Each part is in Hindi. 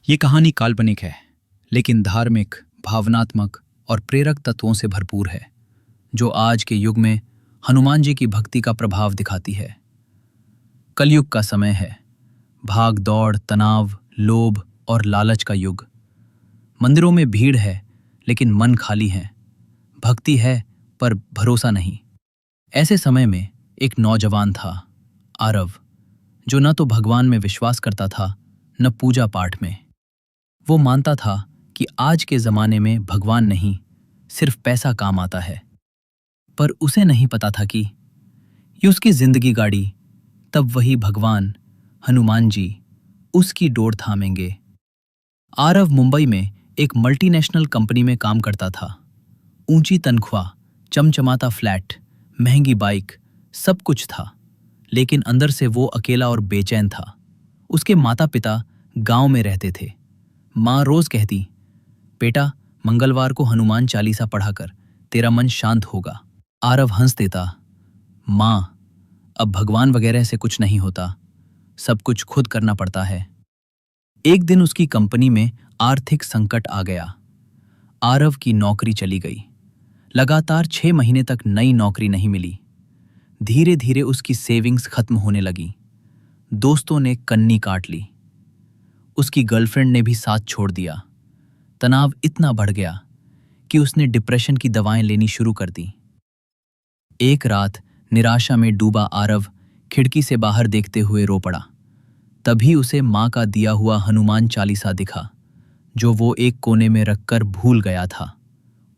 ये कहानी काल्पनिक है, लेकिन धार्मिक, भावनात्मक और प्रेरक तत्वों से भरपूर है, जो आज के युग में हनुमान जी की भक्ति का प्रभाव दिखाती है। कलयुग का समय है, भाग दौड़, तनाव, लोभ और लालच का युग। मंदिरों में भीड़ है, लेकिन मन खाली है। भक्ति है, पर भरोसा नहीं। ऐसे समय में एक नौजवान था, आरव, जो न तो भगवान में विश्वास करता था, न पूजा पाठ में। वो मानता था कि आज के जमाने में भगवान नहीं, सिर्फ पैसा काम आता है। पर उसे नहीं पता था कि ये उसकी जिंदगी गाड़ी, तब वही भगवान, हनुमान जी, उसकी डोर थामेंगे। आरव मुंबई में एक मल्टीनेशनल कंपनी में काम करता था। ऊंची तनख्वाह, चमचमाता फ्लैट, महंगी बाइक, सब कुछ था, लेकिन अंदर से वो अकेला और बेचैन था। उसके माता पिता गांव में रहते थे। माँ रोज कहती, बेटा, मंगलवार को हनुमान चालीसा पढ़ा कर, तेरा मन शांत होगा। आरव हंस देता, माँ, अब भगवान वगैरह से कुछ नहीं होता, सब कुछ खुद करना पड़ता है। एक दिन उसकी कंपनी में आर्थिक संकट आ गया। आरव की नौकरी चली गई। लगातार 6 महीने तक नई नौकरी नहीं मिली। धीरे धीरे उसकी सेविंग्स खत्म होने लगी। दोस्तों ने कन्नी काट ली। उसकी गर्लफ्रेंड ने भी साथ छोड़ दिया। तनाव इतना बढ़ गया कि उसने डिप्रेशन की दवाएं लेनी शुरू कर दी। एक रात निराशा में डूबा आरव खिड़की से बाहर देखते हुए रो पड़ा। तभी उसे माँ का दिया हुआ हनुमान चालीसा दिखा, जो वो एक कोने में रखकर भूल गया था।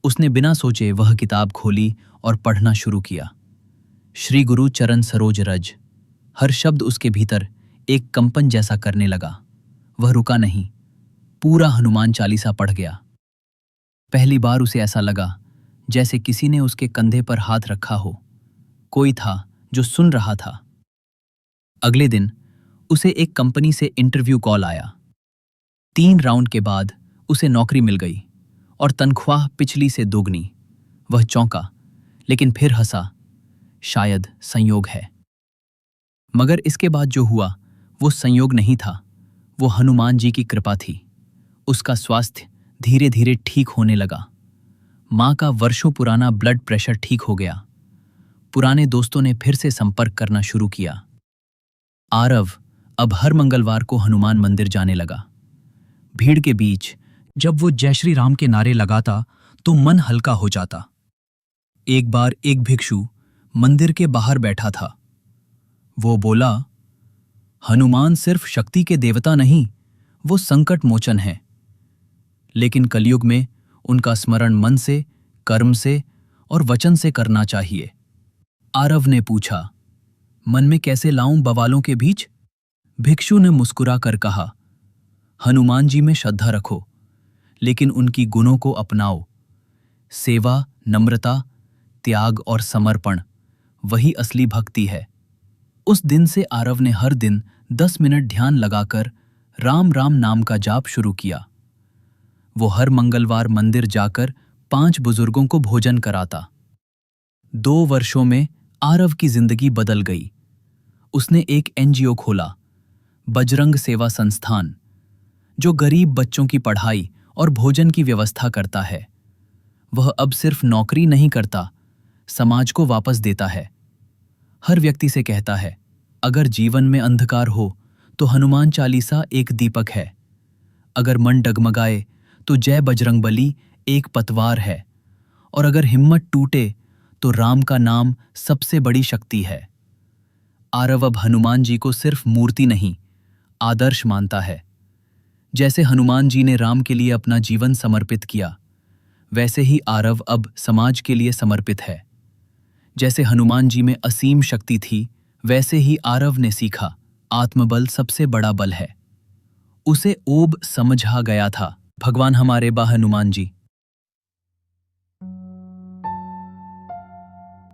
उसने बिना सोचे वह किताब खोली और पढ़ना शुरू किया। श्री गुरु चरण सरोज रज। हर शब्द उसके भीतर एक कंपन जैसा करने लगा। वह रुका नहीं, पूरा हनुमान चालीसा पढ़ गया। पहली बार उसे ऐसा लगा जैसे किसी ने उसके कंधे पर हाथ रखा हो। कोई था जो सुन रहा था। अगले दिन उसे एक कंपनी से इंटरव्यू कॉल आया। 3 राउंड के बाद उसे नौकरी मिल गई और तनख्वाह पिछली से दोगुनी। वह चौंका, लेकिन फिर हंसा, शायद संयोग है। मगर इसके बाद जो हुआ वो संयोग नहीं था, वो हनुमान जी की कृपा थी। उसका स्वास्थ्य धीरे धीरे ठीक होने लगा। माँ का वर्षों पुराना ब्लड प्रेशर ठीक हो गया। पुराने दोस्तों ने फिर से संपर्क करना शुरू किया। आरव अब हर मंगलवार को हनुमान मंदिर जाने लगा। भीड़ के बीच जब वो जय श्री राम के नारे लगाता तो मन हल्का हो जाता। एक बार एक भिक्षु मंदिर के बाहर बैठा था। वो बोला, हनुमान सिर्फ शक्ति के देवता नहीं, वो संकट मोचन है। लेकिन कलयुग में उनका स्मरण मन से, कर्म से और वचन से करना चाहिए। आरव ने पूछा, मन में कैसे लाऊं बवालों के बीच? भिक्षु ने मुस्कुरा कर कहा, हनुमान जी में श्रद्धा रखो, लेकिन उनकी गुणों को अपनाओ। सेवा, नम्रता, त्याग और समर्पण, वही असली भक्ति है। उस दिन से आरव ने हर दिन 10 मिनट ध्यान लगाकर राम राम नाम का जाप शुरू किया। वो हर मंगलवार मंदिर जाकर 5 बुजुर्गों को भोजन कराता। 2 वर्षों में आरव की जिंदगी बदल गई। उसने एक एनजीओ खोला, बजरंग सेवा संस्थान, जो गरीब बच्चों की पढ़ाई और भोजन की व्यवस्था करता है। वह अब सिर्फ नौकरी नहीं करता, समाज को वापस देता है। हर व्यक्ति से कहता है, अगर जीवन में अंधकार हो तो हनुमान चालीसा एक दीपक है। अगर मन डगमगाए तो जय बजरंगबली एक पतवार है। और अगर हिम्मत टूटे तो राम का नाम सबसे बड़ी शक्ति है। आरव अब हनुमान जी को सिर्फ मूर्ति नहीं, आदर्श मानता है। जैसे हनुमान जी ने राम के लिए अपना जीवन समर्पित किया, वैसे ही आरव अब समाज के लिए समर्पित है। जैसे हनुमान जी में असीम शक्ति थी, वैसे ही आरव ने सीखा, आत्मबल सबसे बड़ा बल है। उसे ओब समझ आ गया था, भगवान हमारे बा हनुमान जी।